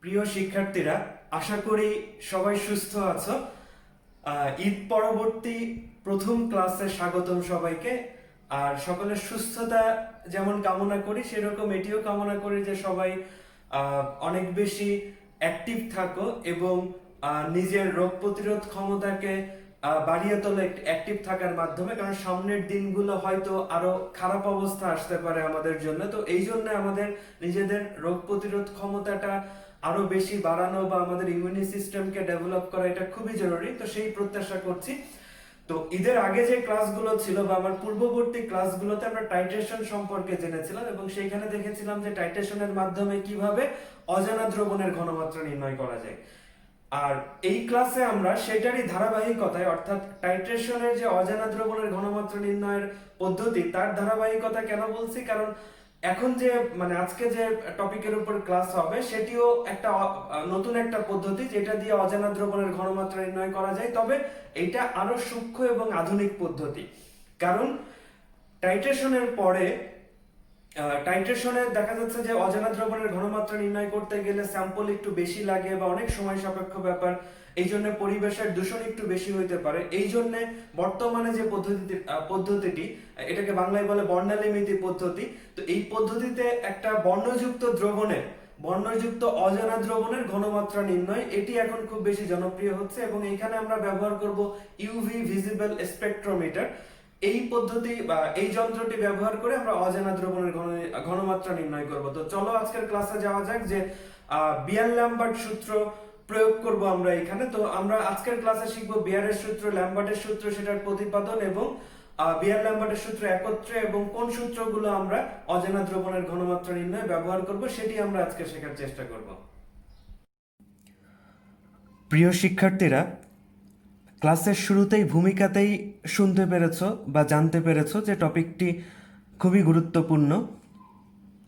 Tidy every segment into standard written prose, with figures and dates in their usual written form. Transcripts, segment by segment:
প্রিয় শিক্ষার্থীরা, আশা করি সবাই সুস্থ আছো। ঈদ পরবর্তী প্রথম ক্লাসে স্বাগতম সবাইকে। আর সকলের সুস্থতা যেমন কামনা করি, সেরকম এটিও কামনা করি যে সবাই অনেক বেশি অ্যাক্টিভ থাকো এবং নিজের রোগ প্রতিরোধ ক্ষমতাকে বাড়িয়ে তোলো অ্যাক্টিভ থাকার মাধ্যমে, কারণ সামনের দিনগুলো হয়তো আরো খারাপ অবস্থা আসতে পারে আমাদের জন্য। তো এই জন্য আমাদের নিজেদের রোগ প্রতিরোধ ক্ষমতাটা আরো বেশি বাড়ানো বা আমাদের ইমিউনি সিস্টেমকে ডেভেলপ করা এটা খুবই জরুরি। তো সেই প্রত্যাশা করছি। তো ঈদের আগে যে ক্লাসগুলো ছিল বা আমার পূর্ববর্তী ক্লাসগুলোতে আমরা টাইট্রেশন সম্পর্কে জেনেছিলাম এবং সেইখানে দেখেছিলাম যে টাইট্রেশনের মাধ্যমে কিভাবে অজানা দ্রবণের ঘনমাত্রা নির্ণয় করা যায়। আর এই ক্লাসে আমরা সেটারই ধারাবাহিকতায়, অর্থাৎ টাইট্রেশনের যে অজানা দ্রবণের ঘনমাত্রা নির্ণয়ের পদ্ধতি, তার ধারাবাহিকতা কেন বলছি, কারণ এখন যে আজকে যে টপিকের উপর ক্লাস হবে সেটিও একটা নতুন একটা পদ্ধতি যেটা দিয়ে অজানা দ্রবণের ঘনমাত্রা নির্ণয় করা যায়। তবে এটা আরো সূক্ষ্ম এবং আধুনিক পদ্ধতি, কারণ টাইট্রেশনের পরে টাইট্রেশনে দেখা যাচ্ছে যে অজানা দ্রবণের ঘনমাত্রা নির্ণয় করতে গেলে স্যাম্পল একটু বেশি লাগে বা অনেক সময় সাপেক্ষ ব্যাপার। এই জন্য পরিবেশের দূষণ একটু বেশি হইতে পারে। এই জন্য বর্তমানে যে পদ্ধতিটি, এটাকে বাংলায় বলে বর্ণালিমিতি পদ্ধতি। তো এই পদ্ধতিতে একটা বর্ণযুক্ত অজানা দ্রবণের ঘনমাত্রা নির্ণয়, এটি এখন খুব বেশি জনপ্রিয় হচ্ছে এবং এইখানে আমরা ব্যবহার করব ইউভি ভিজিবল স্পেকট্রোমিটার। এই পদ্ধতি বা এই যন্ত্রটি ব্যবহার করে আমরা অজানা দ্রবণের ঘনমাত্রা নির্ণয় করব। তো চলো আজকের ক্লাসে যাওয়া যাক যে বিয়ার-ল্যাম্বার্ট সূত্র প্রয়োগ করব আমরা এখানে। তো আমরা আজকের ক্লাসে শিখব বিয়ারের সূত্র, ল্যাম্বার্টের সূত্র, সেটার প্রতিপাদন এবং বিয়ার-ল্যাম্বার্টের সূত্র একত্রে এবং কোন সূত্রগুলো আমরা অজানা দ্রবণের ঘনমাত্রা নির্ণয়ে ব্যবহার করব সেটি আমরা আজকে শেখার চেষ্টা করব। প্রিয় শিক্ষার্থীরা, ক্লাসের শুরুতেই ভূমিকাতেই শুনতে পেরেছো বা জানতে পেরেছো যে টপিকটি খুবই গুরুত্বপূর্ণ।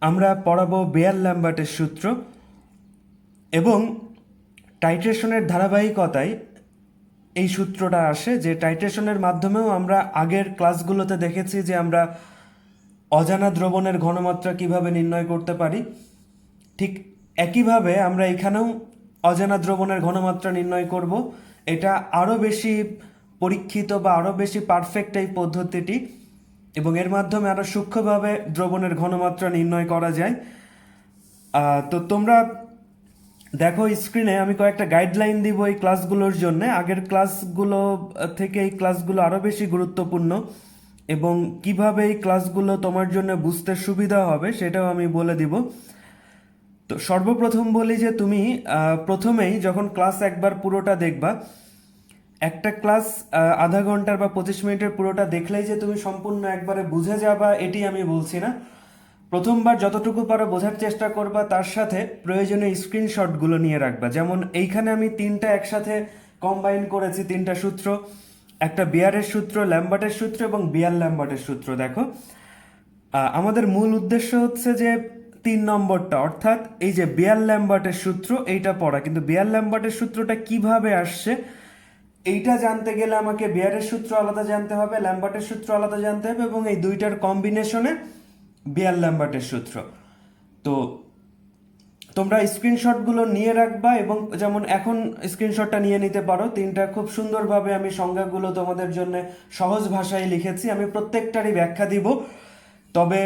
আমরা পড়াবো বিয়ার-ল্যাম্বার্টের সূত্র এবং টাইট্রেশনের ধারাবাহিকতায় এই সূত্রটা আসে, যে টাইট্রেশনের মাধ্যমেও আমরা আগের ক্লাসগুলোতে দেখেছি যে আমরা অজানা দ্রবণের ঘনমাত্রা কিভাবে নির্ণয় করতে পারি। ঠিক একইভাবে আমরা এখানেও অজানা দ্রবণের ঘনমাত্রা নির্ণয় করব। এটা আরও বেশি পরীক্ষিত বা আরও বেশি পারফেক্ট এই পদ্ধতিটি, এবং এর মাধ্যমে আরও সূক্ষ্মভাবে দ্রবণের ঘনমাত্রা নির্ণয় করা যায়। তো তোমরা দেখো স্ক্রিনে আমি কয়েকটা গাইডলাইন দিব এই ক্লাসগুলোর জন্য। আগের ক্লাসগুলো থেকে এই ক্লাসগুলো আরও বেশি গুরুত্বপূর্ণ এবং কিভাবে এই ক্লাসগুলো তোমার জন্য বুঝতে সুবিধা হবে সেটাও আমি বলে দিব। তো সর্বপ্রথম বলি যে তুমি প্রথমেই যখন ক্লাস একবার পুরোটা দেখবা, একটা ক্লাস আধা ঘন্টার বা 25 মিনিটের পুরোটা দেখলেই যে তুমি সম্পূর্ণ একবারে বুঝে যাবা এটি আমি বলছি না। প্রথমবার যতটুকু পারো বোঝার চেষ্টা করবা, তার সাথে প্রয়োজনীয় স্ক্রিনশটগুলো নিয়ে রাখবা। যেমন এইখানে আমি তিনটা একসাথে কম্বাইন করেছি, তিনটা সূত্র, একটা বিয়ারের সূত্র, ল্যাম্বার্টের সূত্র এবং বিয়ার-ল্যাম্বার্টের সূত্র। দেখো আমাদের মূল উদ্দেশ্য হচ্ছে যে 3 নম্বরটা, অর্থাৎ এই যে বিয়ার-ল্যাম্বার্টের সূত্র, এইটা পড়া। কিন্তু বিয়ার-ল্যাম্বার্টের সূত্রটা কিভাবে আসছে এইটা জানতে গেলে আমাকে বিয়ারের সূত্র আলাদা জানতে হবে, ল্যাম্বার্টের সূত্র আলাদা জানতে হবে এবং এই দুইটার কম্বিনেশনে বিয়ার-ল্যাম্বার্টের সূত্র। তো তোমরা স্ক্রিনশটগুলো নিয়ে রাখবা এবং যেমন এখন স্ক্রিনশটটা নিয়ে নিতে পারো। তিনটা খুব সুন্দরভাবে আমি সংজ্ঞাগুলো তোমাদের জন্য সহজ ভাষায় লিখেছি, আমি প্রত্যেকটারই ব্যাখ্যা দিব। তবে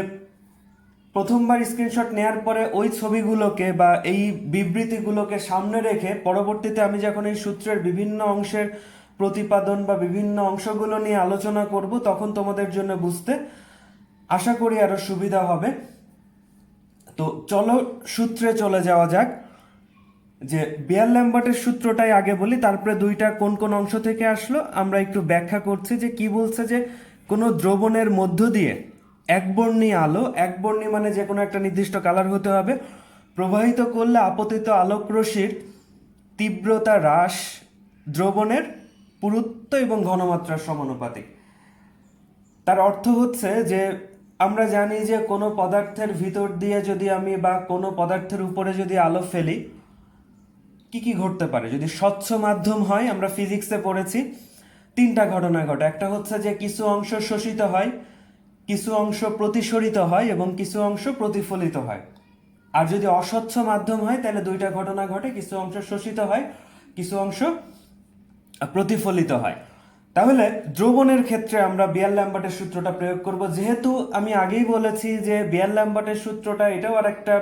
প্রথমবার স্ক্রিনশট নেওয়ার পরে ওই ছবিগুলোকে বা এই বিবৃতিগুলোকে সামনে রেখে পরবর্তীতে আমি যখন এই সূত্রের বিভিন্ন অংশের প্রতিপাদন বা বিভিন্ন অংশগুলো নিয়ে আলোচনা করব, তখন তোমাদের জন্য বুঝতে আশা করি আরো সুবিধা হবে। তো চলো সূত্রে চলে যাওয়া যাক। যে বিয়ার-ল্যাম্বার্টের সূত্রটাই আগে বলি, তারপরে দুইটা কোন কোন অংশ থেকে আসলো আমরা একটু ব্যাখ্যা করছি। যে কি বলছে, যে কোনো দ্রবণের মধ্য দিয়ে একবর্ণী আলো, একবর্ণী মানে যে কোনো একটা নির্দিষ্ট কালার হতে হবে, প্রবাহিত করলে আপতিত আলোক রশ্মির তীব্রতা হ্রাস দ্রবণের পুরুত্ব এবং ঘনমাত্রার সমানুপাতিক। তার অর্থ হচ্ছে যে আমরা জানি যে কোনো পদার্থের ভিতর দিয়ে যদি আমি বা কোনো পদার্থের উপরে যদি আলো ফেলি, কি কি ঘটতে পারে। যদি স্বচ্ছ মাধ্যম হয়, আমরা ফিজিক্সে পড়েছি তিনটা ঘটনা ঘটে। একটা হচ্ছে যে কিছু অংশ শোষিত হয়, কিছু অংশ প্রতিসরিত হয় এবং কিছু অংশ প্রতিফলিত হয়। আর যদি অস্বচ্ছ মাধ্যম হয় তাহলে দুইটা ঘটনা ঘটে, কিছু অংশ শোষিত হয়, কিছু অংশ প্রতিফলিত হয়। তাহলে দ্রবণের ক্ষেত্রে আমরা বিয়ার-ল্যাম্বার্টের সূত্রটা প্রয়োগ করব। যেহেতু আমি আগেই বলেছি যে বিয়ার-ল্যাম্বার্টের সূত্রটা এটাও আর একটা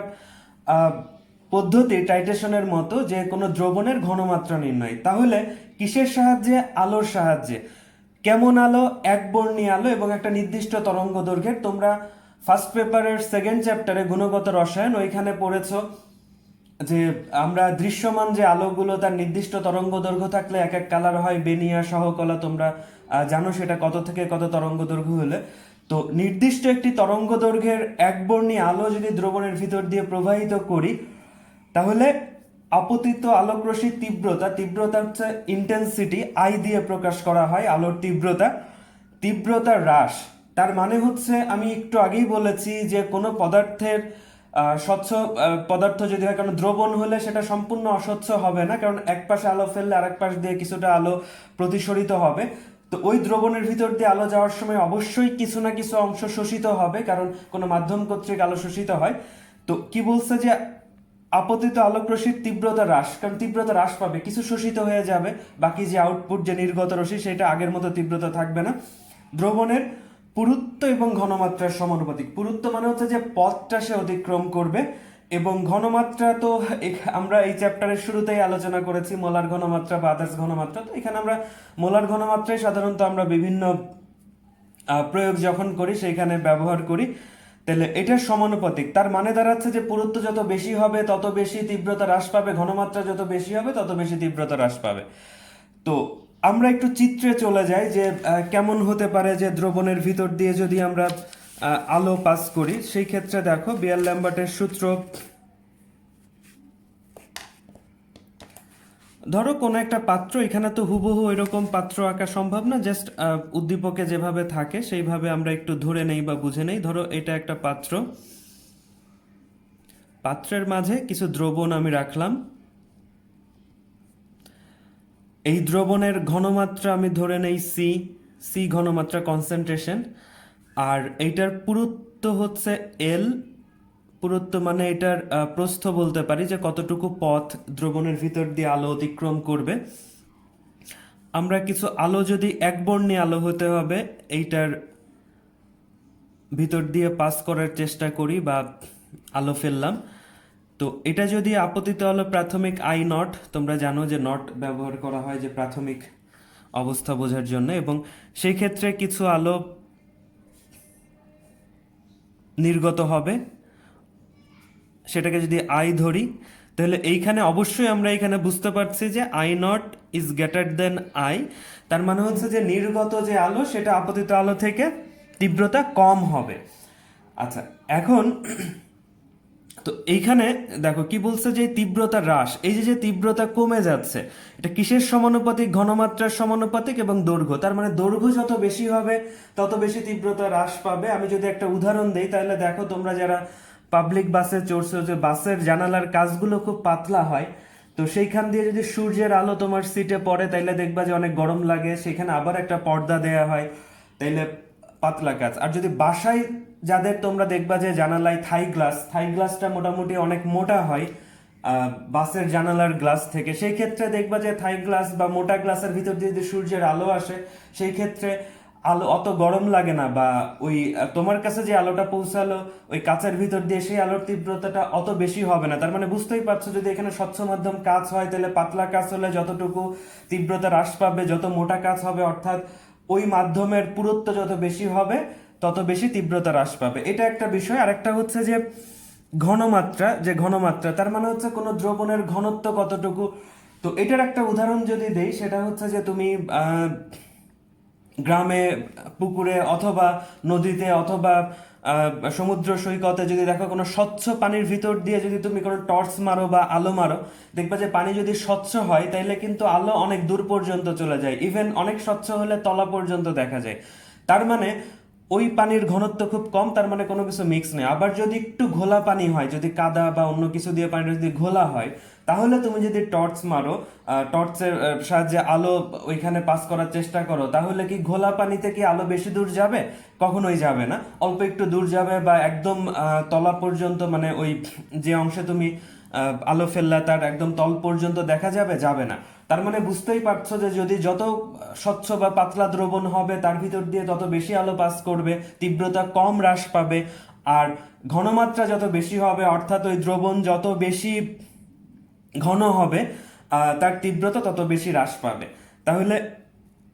পদ্ধতি টাইট্রেশনের মতো, যে কোনো দ্রবণের ঘনমাত্রা নির্ণয়। তাহলে কিসের সাহায্যে? আলোর সাহায্যে। কেমন আলো? একবর্ণী আলো এবং একটা নির্দিষ্ট তরঙ্গ দৈর্ঘ্যের। তোমরা ফার্স্ট পেপারের সেকেন্ড চ্যাপ্টারে গুণগত রসায়ন ওইখানে পড়েছ যে আমরা দৃশ্যমান যে আলোগুলো তার নির্দিষ্ট তরঙ্গ দৈর্ঘ্য থাকলে এক এক কালার হয়, বেনিয়া সহকলা, তোমরা জানো সেটা কত থেকে কত তরঙ্গ দৈর্ঘ্য হলে। তো নির্দিষ্ট একটি তরঙ্গ দৈর্ঘ্যের একবর্ণী আলো যদি দ্রবণের ভিতর দিয়ে প্রবাহিত করি, তাহলে আপতিত আলোক রশ্মির তীব্রতা হচ্ছে ইন্টেন্সিটি, আই দিয়ে প্রকাশ করা হয় আলোর তীব্রতা হ্রাস। তার মানে হচ্ছে, আমি একটু আগেই বলেছি যে কোনো পদার্থের স্বচ্ছ পদার্থ যদি হয়, কারণ দ্রবণ হলে সেটা সম্পূর্ণ অস্বচ্ছ হবে না, কারণ এক পাশে আলো ফেললে আরেক পাশ দিয়ে কিছুটা আলো প্রতিসরিত হবে। তো ওই দ্রবণের ভিতর দিয়ে আলো যাওয়ার সময় অবশ্যই কিছু না কিছু অংশ শোষিত হবে, কারণ কোনো মাধ্যম কর্তৃক আলো শোষিত হয়। তো কি বলছে যে আপতিত আলোক রশ্মির তীব্রতা হ্রাস, কারণ তীব্রতা হ্রাস পাবে, কিছু শোষিত হয়ে যাবে, বাকি যে আউটপুট যে নির্গত রশ্মি সেটা আগের মতো তীব্রতা থাকবে না। দ্রবণের পুরুত্ব এবং ঘনমাত্রার সমানুপাতিক। পুরুত্ব মানে হচ্ছে যে পথটা সে অতিক্রম করবে, এবং ঘনমাত্রা তো আমরা এই চ্যাপ্টারের শুরুতেই আলোচনা করেছি, মোলার ঘনমাত্রা বা আদার্স ঘনমাত্রা। তো এখানে আমরা মোলার ঘনমাত্রায় সাধারণত আমরা বিভিন্ন প্রয়োগ যখন করি সেইখানে ব্যবহার করি। তাহলে এটা সমানুপাতিক, তার মানে দাঁড়াচ্ছে যে পুরুত্ব যত বেশি হবে তত বেশি তীব্রতা হ্রাস পাবে, ঘনমাত্রা যত বেশি হবে তত বেশি তীব্রতা হ্রাস পাবে। তো আমরা একটু চিত্রে চলে যাই যে কেমন হতে পারে যে দ্রবণের ভিতর দিয়ে যদি আমরা আলো পাস করি। সেই ক্ষেত্রে দেখো বিয়ার-ল্যাম্বার্টের সূত্র, ধরো কোনো একটা পাত্র, এখানে তো হুবহু এরকম পাত্র আঁকা সম্ভব না, জাস্ট উদ্দীপকে যেভাবে থাকে সেইভাবে আমরা একটু ধরে নেই বা বুঝে নেই। ধরো এটা একটা পাত্র, পাত্রের মাঝে কিছু দ্রবণ আমি রাখলাম। এই দ্রবণের ঘনমাত্রা আমি ধরে নেই সি ঘনমাত্রা, কনসেন্ট্রেশন। আর এইটার পুরুত্ব হচ্ছে এল। পুরুত্ব মানে এটার প্রস্থ বলতে পারি, যে কতটুকু পথ দ্রবণের ভিতর দিয়ে আলো অতিক্রম করবে। আমরা কিছু আলো যদি একবর্ণী আলো হতে হবে এইটার ভিতর দিয়ে পাস করার চেষ্টা করি বা আলো ফেললাম, তো এটা যদি আপতিত আলো প্রাথমিক আই নট, তোমরা জানো যে নট ব্যবহার করা হয় যে প্রাথমিক অবস্থা বোঝার জন্য, এবং সেই ক্ষেত্রে কিছু আলো নির্গত হবে, সেটাকে যদি আই ধরি, তাহলে এইখানে অবশ্যই আমরা এখানে বুঝতে পারছি যে I naught is greater than I. তার মানে হচ্ছে যে নির্গত যে আলো সেটা আপতিত আলো থেকে তীব্রতা কম হবে। আচ্ছা, এখন তো এইখানে দেখো কি বলছে যে তীব্রতা হ্রাস, এই যে তীব্রতা কমে যাচ্ছে, এটা কিসের সমানুপাতিক? ঘনমাত্রার সমানুপাতিক এবং দৈর্ঘ্য। তার মানে দৈর্ঘ্য যত বেশি হবে তত বেশি তীব্রতা হ্রাস পাবে। আমি যদি একটা উদাহরণ দেই, তাহলে দেখো তোমরা যারা পাবলিক বাসে চড়ছো, যে বাসের জানালার কাচগুলো খুব পাতলা হয়, তো সেইখান দিয়ে যদি সূর্যের আলো তোমার সিটে পড়ে তাইলে দেখবা যে অনেক গরম লাগে, সেখানে আবার একটা পর্দা দেয়া হয়, তাইলে পাতলা কাচ। আর যদি বাসায় যাদের তোমরা দেখবা যে জানালায় থাই গ্লাসটা মোটামুটি অনেক মোটা হয় বাসের জানালার গ্লাস থেকে, সেই ক্ষেত্রে দেখবা যে থাই গ্লাস বা মোটা গ্লাসের ভিতর দিয়ে যদি সূর্যের আলো আসে, সেই ক্ষেত্রে আলো অত গরম লাগে না, বা ওই তোমার কাছে যে আলোটা পৌঁছালো ওই কাচের ভিতর দিয়ে সেই আলোর তীব্রতাটা অত বেশি হবে না। তার মানে বুঝতেই পারছো, যদি এখানে স্বচ্ছ মাধ্যম কাচ হয় তাহলে পাতলা কাচ হলে যতটুকু তীব্রতা হ্রাস পাবে, যত মোটা কাচ হবে অর্থাৎ ওই মাধ্যমের পুরুত্ব যত বেশি হবে তত বেশি তীব্রতা হ্রাস পাবে। এটা একটা বিষয়। আর একটা হচ্ছে যে ঘনমাত্রা, তার মানে হচ্ছে কোনো দ্রবণের ঘনত্ব কতটুকু। তো এটার একটা উদাহরণ যদি দেই, সেটা হচ্ছে যে তুমি গ্রামে পুকুরে অথবা নদীতে অথবা সমুদ্র সৈকতে যদি দেখো কোনো স্বচ্ছ পানির ভিতর দিয়ে যদি তুমি কোনো টর্চ মারো বা আলো মারো, দেখবা যে পানি যদি স্বচ্ছ হয় তাইলে কিন্তু আলো অনেক দূর পর্যন্ত চলে যায়, ইভেন অনেক স্বচ্ছ হলে তলা পর্যন্ত দেখা যায়। তার মানে ওই পানির ঘনত্ব খুব কম, তার মানে কোনো কিছু মিক্স নেই। আবার যদি একটু ঘোলা পানি হয়, যদি কাদা বা অন্য কিছু দিয়ে পানিটা যদি ঘোলা হয়, তাহলে তুমি যদি টর্চ মারো, টর্চের সাহায্যে আলো ওইখানে পাস করার চেষ্টা করো, তাহলে কি ঘোলা পানিতে কি আলো বেশি দূর যাবে? কখনোই যাবে না। অল্প একটু দূর যাবে, বা একদম তলা পর্যন্ত, মানে ওই যে অংশে তুমি আলো ফেললা তার একদম তল পর্যন্ত দেখা যাবে, যাবে না। তার মানে বুঝতেই পারছো যে যদি যত স্বচ্ছ বা পাতলা দ্রবণ হবে তার ভিতর দিয়ে তত বেশি আলো পাস করবে, তীব্রতা কম হ্রাস পাবে। আর ঘনমাত্রা যত বেশি হবে, অর্থাৎ ওই দ্রবণ যত বেশি ঘন হবে, তার তীব্রতা তত বেশি হ্রাস পাবে। তাহলে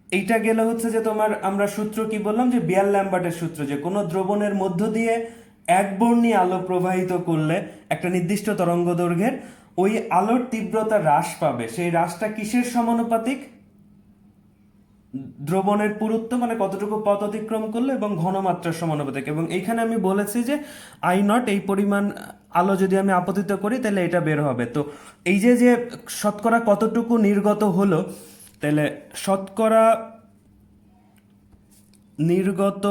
এইটা গেলে হচ্ছে যে তোমার, আমরা সূত্র কি বললাম, যে বিয়ার ল্যাম্বার্টের সূত্র, যে কোনো দ্রবণের মধ্য দিয়ে একবর্ণী আলো প্রবাহিত করলে একটা নির্দিষ্ট তরঙ্গ দৈর্ঘ্যের ওই আলোর তীব্রতা হ্রাস পাবে। সেই হ্রাসটা কিসের সমানুপাতিক? দ্রবণের পুরুত্ব, মানে কতটুকু পথ অতিক্রম করলো, এবং ঘনমাত্রার সমানুপাতিক। এবং এইখানে আমি বলেছি যে আই নট, এই পরিমাণ আলো যদি আমি আপতিত করি তাহলে এটা বের হবে। তো এই যে যে শতকরা কতটুকু নির্গত হলো, তাহলে শতকরা নির্গত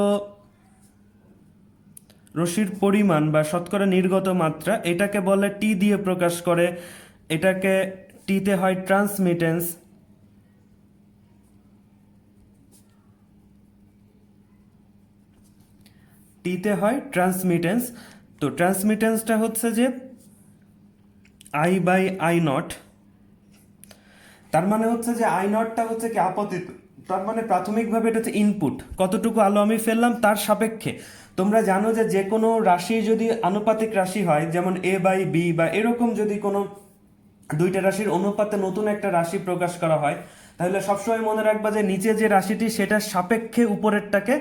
রশ্মির পরিমাণ বা শতকরা নির্গত মাত্রা, এটাকে বলে টি দিয়ে প্রকাশ করে। এটাকে টিতে হয় ট্রান্সমিটেন্স, টিতে হয় ট্রান্সমিটেন্স। তো ট্রান্সমিটেন্সটা হচ্ছে যে আই বাই আই নট। তার মানে হচ্ছে যে আই নটটা হচ্ছে কি আপতিত, তার মানে প্রাথমিকভাবে এটা হচ্ছে ইনপুট, কতটুকু আলো আমি ফেললাম তার সাপেক্ষে। তোমরা জানো যে যে কোনো রাশি যদি আনুপাতিক রাশি হয়, যেমন এ বাই বি বা এরকম, যদি কোনো দুইটা রাশির অনুপাতে নতুন একটা রাশি প্রকাশ করা হয়, তাহলে সবসময় মনে রাখবা যে নিচে যে রাশিটি সেটার সাপেক্ষে উপরেরটাকে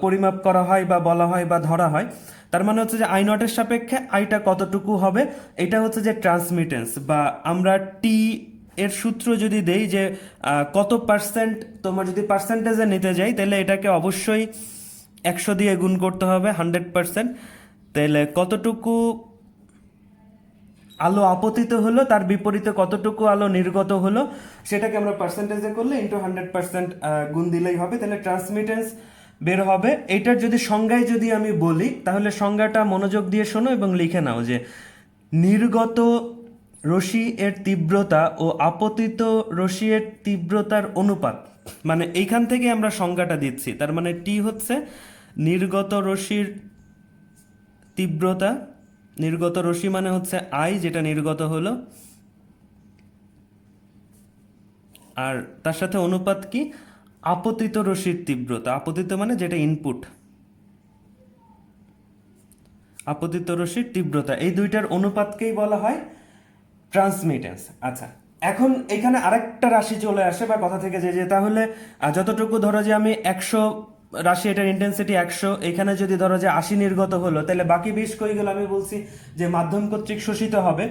পরিমাপ করা হয় বা বলা হয় বা ধরা হয়। তার মানে হচ্ছে যে আই নটের সাপেক্ষে আইটা কতটুকু হবে, এটা হচ্ছে যে ট্রান্সমিটেন্স। বা আমরা টি এর সূত্র যদি দেই যে কত পার্সেন্ট, তোমার যদি পার্সেন্টেজে নিতে যাই তাহলে এটাকে অবশ্যই 100 দিয়ে গুণ করতে হবে, 100%। তাহলে কতটুকু আলো আপতিত হলো তার বিপরীতে কতটুকু আলো নির্গত হলো, সেটাকে আমরা পার্সেন্টেজে করলে ইন্টু 100% গুণ দিলেই হবে, তাহলে ট্রান্সমিটেন্স বের হবে। এটার যদি সংজ্ঞায় যদি আমি বলি, তাহলে সংজ্ঞাটা মনোযোগ দিয়ে শোনো এবং লিখে নাও, যে নির্গত রশ্মি এর তীব্রতা ও আপতিত রশ্মি এর তীব্রতার অনুপাত। মানে এইখান থেকে আমরা সংজ্ঞাটা দিচ্ছি। তার মানে টি হচ্ছে নির্গত রশ্মির তীব্রতা, নির্গত রশ্মি মানে হচ্ছে আই, যেটা নির্গত হলো, আর তার সাথে অনুপাত কি? আপতিত রশ্মির তীব্রতা। আপতিত মানে যেটা ইনপুট, আপতিত রশ্মির তীব্রতা, এই দুইটার অনুপাতকেই বলা হয় ট্রান্সমিটেন্স। আচ্ছা, এখন এখানে আরেকটা রাশি চলে আসে বা কথা থেকে যে তাহলে যতটুকু ধরো যে আমি 100 রাশি, এটার ইন্টেন্সিটি 100, এখানে যদি ধরো যে 80 নির্গত হলো, তাহলে বাকি 20 কই গেল? আমি বলছি যে মাধ্যম কর্তৃক শোষিত হবে।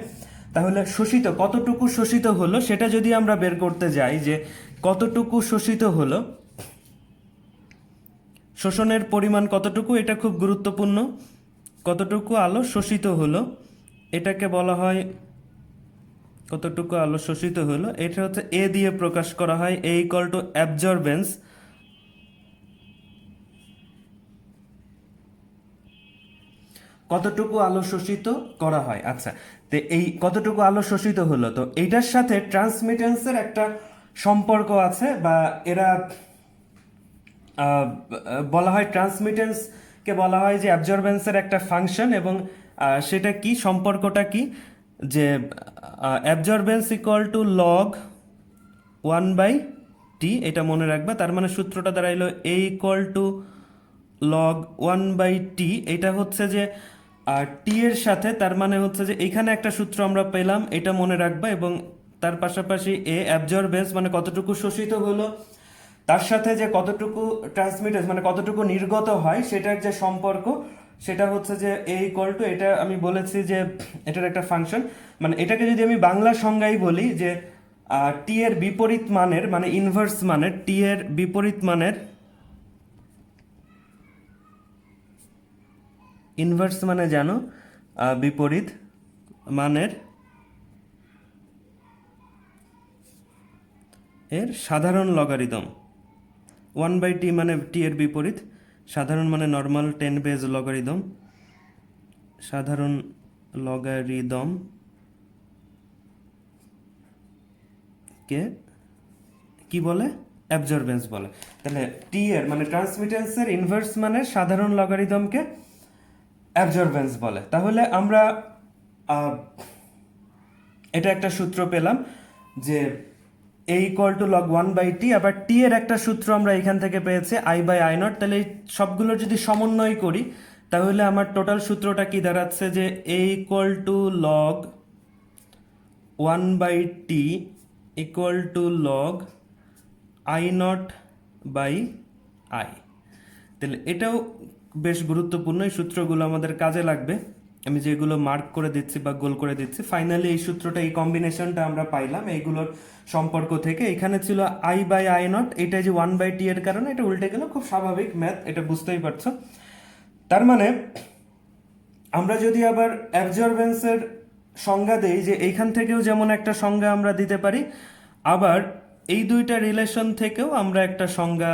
তাহলে শোষিত কতটুকু শোষিত হলো সেটা যদি আমরা বের করতে যাই, যে কতটুকু শোষিত হলো, শোষণের পরিমাণ কতটুকু, এটা খুব গুরুত্বপূর্ণ। কতটুকু আলো শোষিত হলো, এটাকে বলা হয়, কতটুকু আলো শোষিত হলো, এটা হচ্ছে এ দিয়ে প্রকাশ করা হয়, এ ইকুয়াল টু অ্যাবজর্বেন্স। কতটুকু আলো শোষিত করা হয়। আচ্ছা, তো এই কতটুকু আলো শোষিত হলো, তো এইটার সাথে ট্রান্সমিটেন্সের একটা সম্পর্ক আছে, বা এরা বলা হয় ট্রান্সমিটেন্সকে বলা হয় যে অ্যাবজর্বেন্সের একটা ফাংশন। এবং সেটা কি, সম্পর্কটা কি, যে absorbance equal to log 1/t, এটা মনে রাখবা। তার মানে সূত্রটা দাঁড়াইলো এ ইকুয়াল টু লগ 1/t। এটা হচ্ছে যে টি এর সাথে, তার মানে হচ্ছে যে এখানে একটা সূত্র আমরা পেলাম, এটা মনে রাখবা। এবং তার পাশাপাশি এ অ্যাবজর্বেন্স মানে কতটুকু শোষিত হলো, তার সাথে যে কতটুকু ট্রান্সমিটেন্স মানে কতটুকু নির্গত হয়, সেটার যে সম্পর্ক, সেটা হচ্ছে যে এ ইকুয়াল টু, এটা আমি বলেছি যে এটার একটা ফাংশন। মানে এটাকে যদি আমি বাংলা সংজ্ঞায় বলি, যে টি এর বিপরীত মানের, মানে ইনভার্স মানের, টি এর বিপরীত মানের, ইনভার্স মানে জানো, বিপরীত মানের এর সাধারণ লগারিদম। 1/t মানে টি এর বিপরীত, সাধারণ মানে নর্মাল 10 বেজ লগারিদম, সাধারণ লগারিদম কে কি বলে? অ্যাবজর্বেন্স বলে। তাহলে টি এর মানে ট্রান্সমিটেন্সের ইনভার্স মানে সাধারণ লগারিদমকে অ্যাবজর্বেন্স বলে। তাহলে আমরা এটা একটা সূত্র পেলাম যে a equal to log 1/t, আবার টি এর একটা সূত্র আমরা এখান থেকে পেয়েছি I/I0। তাহলে এই সবগুলোর যদি সমন্বয় করি তাহলে আমার টোটাল সূত্রটা কি দাঁড়াচ্ছে যে a equal to log 1/t equal to log I0/I। তাহলে এটাও বেশ গুরুত্বপূর্ণ, এই সূত্রগুলো আমাদের কাজে লাগবে। আমি যেগুলো মার্ক করে দিচ্ছি বা গোল করে দিচ্ছি, ফাইনালি এই সূত্রটা, এই কম্বিনেশনটা আমরা পাইলাম এইগুলোর সম্পর্ক থেকে। এখানে ছিল I/I0, এটা যে 1/t এর কারণে এটা উল্টে গেল, খুব স্বাভাবিক ম্যাথ, এটা বুঝতেই পারছো। তার মানে আমরা যদি আবার অ্যাবজর্বেন্সের সংজ্ঞা দেই, যে এইখান থেকেও যেমন একটা সংজ্ঞা আমরা দিতে পারি, আবার এই দুইটা রিলেশন থেকেও আমরা একটা সংজ্ঞা,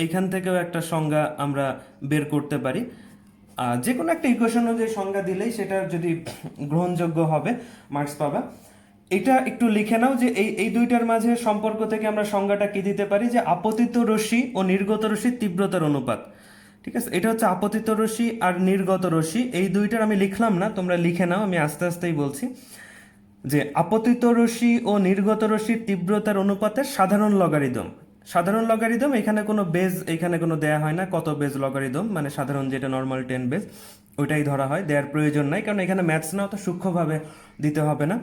এইখান থেকেও একটা সংজ্ঞা আমরা বের করতে পারি। যে কোনো একটা ইকুয়েশন অনুযায়ী সংজ্ঞা দিলেই সেটা যদি গ্রহণযোগ্য হবে, মার্কস পাবা। এটা একটু লিখে নাও যে এই দুইটার মাঝে সম্পর্ক থেকে আমরা সংজ্ঞাটা কি দিতে পারি, যে আপতিত রশ্মি ও নির্গত রশ্মির তীব্রতার অনুপাত। ঠিক আছে, এটা হচ্ছে আপতিত রশ্মি আর নির্গত রশ্মি, এই দুইটার আমি লিখলাম না, তোমরা লিখে নাও, আমি আস্তে আস্তেই বলছি। যে আপতিত রশ্মি ও নির্গত রশ্মির তীব্রতার অনুপাতের সাধারণ লগারিদম। সাধারণ লগারিদম, এখানে কোনো বেজ, এখানে কোনো দেয়া হয় না কত বেজ লগারিদম, মানে সাধারণ যেটা নর্মাল 10 বেজ ওইটাই ধরা হয়, দেওয়ার প্রয়োজন নাই, কারণ এখানে ম্যাথস না, অত সূক্ষ্মভাবে দিতে হবে না।